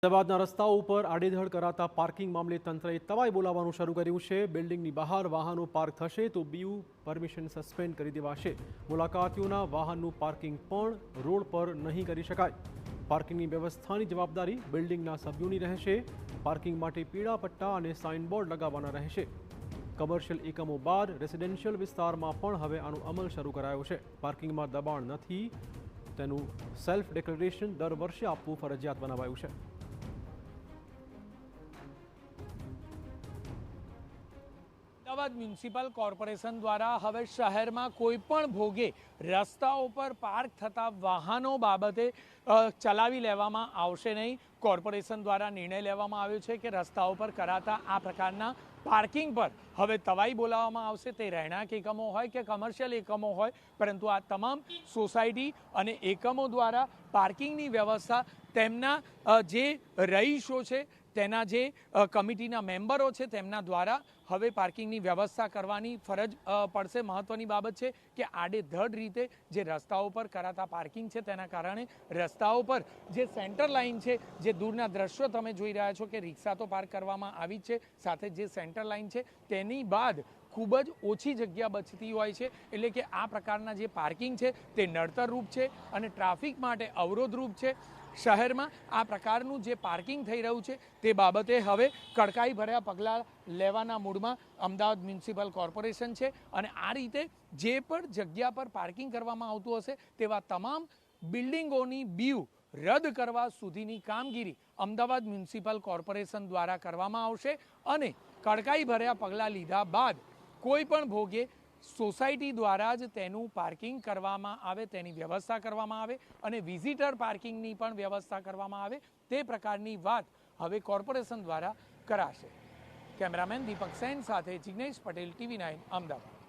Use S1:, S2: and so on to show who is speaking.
S1: અમદાવાદના રસ્તાઓ ઉપર આડેધડ કરાતા પાર્કિંગ મામલે તંત્રએ તવાઈ બોલાવવાનું શરૂ કર્યું છે। બિલ્ડિંગની બહાર વાહનો પાર્ક થશે તો બીયુ પરમિશન સસ્પેન્ડ કરી દેવાશે। મુલાકાતીઓના વાહનનું પાર્કિંગ પણ રોડ પર નહીં કરી શકાય। પાર્કિંગની વ્યવસ્થાની જવાબદારી બિલ્ડિંગના સભ્યોની રહેશે। પાર્કિંગ માટે પીળા પટ્ટા અને સાઇનબોર્ડ લગાવવાના રહેશે। કમર્શિયલ એકમો બાદ રેસિડેન્શિયલ વિસ્તારમાં પણ હવે આનો અમલ શરૂ કરાયો છે। પાર્કિંગમાં દબાણ નથી તેનું સેલ્ફ ડિક્લેરેશન દર વર્ષે આપવું ફરજિયાત બનાવાયું છે।
S2: અમદાવાદ મ્યુનિસિપલ કોર્પોરેશન દ્વારા હવે શહેરમાં કોઈપણ ભોગે રસ્તાઓ પર પાર્ક થતા વાહનો બાબતે ચલાવી લેવામાં આવશે નહીં। કોર્પોરેશન દ્વારા નિર્ણય લેવામાં આવ્યો છે કે રસ્તાઓ પર કરાતા આ પ્રકારના પાર્કિંગ પર હવે તવાઈ બોલાવવામાં આવશે। તે રહેણાંક એકમો હોય કે કમર્શિયલ એકમો હોય, પરંતુ આ તમામ સોસાયટી અને એકમો દ્વારા પાર્કિંગની વ્યવસ્થા તેમના જે રહીશો છે, તેના જે કમિટીના મેમ્બરો છે, તેમના દ્વારા હવે પાર્કિંગની વ્યવસ્થા કરવાની ફરજ પડશે। મહત્વની બાબત છે કે આડેધડ રીતે જે રસ્તાઓ પર કરાતા પાર્કિંગ છે તેના કારણે રસ્તાઓ પર જે સેન્ટર લાઇન છે, જે દૂરના દ્રશ્યો તમે જોઈ રહ્યા છો કે રિક્ષા તો પાર્ક કરવામાં આવી જ છે, સાથે જે સેન્ટર લાઇન છે તેની બાદ ખૂબ જ ઓછી જગ્યા બચતી હોય છે। એટલે કે આ પ્રકારના જે પાર્કિંગ છે તે નડતરરૂપ છે અને ટ્રાફિક માટે અવરોધરૂપ છે। શહેરમાં આ પ્રકારનું જે પાર્કિંગ થઈ રહ્યું છે તે બાબતે હવે કડકાઈ ભર્યા પગલાં લેવાના મૂડમાં અમદાવાદ મ્યુનિસિપલ કોર્પોરેશન છે અને આ રીતે જે પણ જગ્યા પર પાર્કિંગ કરવામાં આવતું હશે તેવા તમામ બિલ્ડિંગોની બીયુ રદ કરવા સુધીની કામગીરી અમદાવાદ મ્યુનિસિપલ કોર્પોરેશન દ્વારા કરવામાં આવશે અને કડકાઈ ભર્યા પગલાં લીધા બાદ કોઈ પણ ભોગે સોસાયટી દ્વારા જ તેનું પાર્કિંગ કરવામાં આવે, તેની વ્યવસ્થા કરવામાં આવે અને વિઝિટર પાર્કિંગની પણ વ્યવસ્થા કરવામાં આવે, તે પ્રકારની વાત હવે કોર્પોરેશન દ્વારા કરાશે। કેમેરામેન દીપક સેન સાથે જિગ્નેશ પટેલ, TV9 અમદાવાદ।